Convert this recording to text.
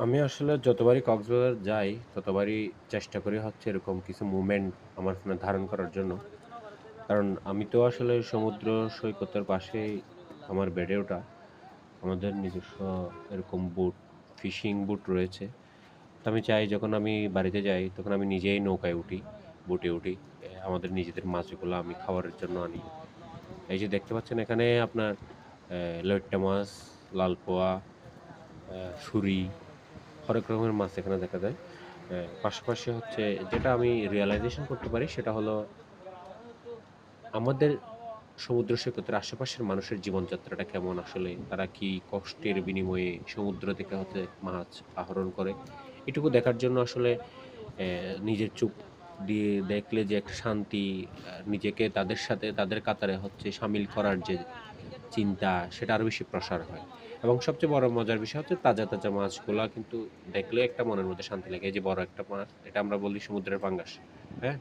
আমি আসলে যতবারই কক্সবাজার যাই, ততবারই চেষ্টা করি হচ্ছে এরকম কিছু মুভমেন্ট আমার ফোনে ধারণ করার জন্য। কারণ আমি তো আসলে সমুদ্র সৈকতের পাশেই আমার বেড়ে ওঠা। আমাদের নিজস্ব এরকম ফিশিং বুট রয়েছে। তো আমি চাই যখন আমি বাড়িতে যাই, তখন আমি নিজেই নৌকায় উঠি, বুটে উঠি। আমাদের নিজেদের মাছগুলো আমি খাবারের জন্য আনি। এই যে দেখতে পাচ্ছেন এখানে আপনার লইট্ট মাছ, লাল পোয়া, সুরি হরেক রকমের মাছ এখানে দেখা যায়। পাশাপাশি হচ্ছে যেটা আমি রিয়ালাইজেশন করতে পারি সেটা হলো আমাদের সমুদ্র সৈকতের আশেপাশের মানুষের জীবনযাত্রাটা কেমন আসলে? তারা কি কষ্টের বিনিময়ে সমুদ্র থেকে হচ্ছে মাছ আহরণ করে? এটুকু দেখার জন্য আসলে নিজের চোখ দিয়ে দেখলে যে একটা শান্তি, নিজেকে তাদের সাথে তাদের কাতারে হচ্ছে শামিল করার যে চিন্তা, সেটা আরো বেশি প্রসার হয়। এবং সবচেয়ে বড় মজার বিষয় হচ্ছে তাজা, তাজা মাছগুলা কিন্তু দেখলে একটা মনের মধ্যে শান্তি লাগে। এই যে বড় একটা মাছ, এটা আমরা বলি সমুদ্রের পাঙ্গাস। হ্যাঁ?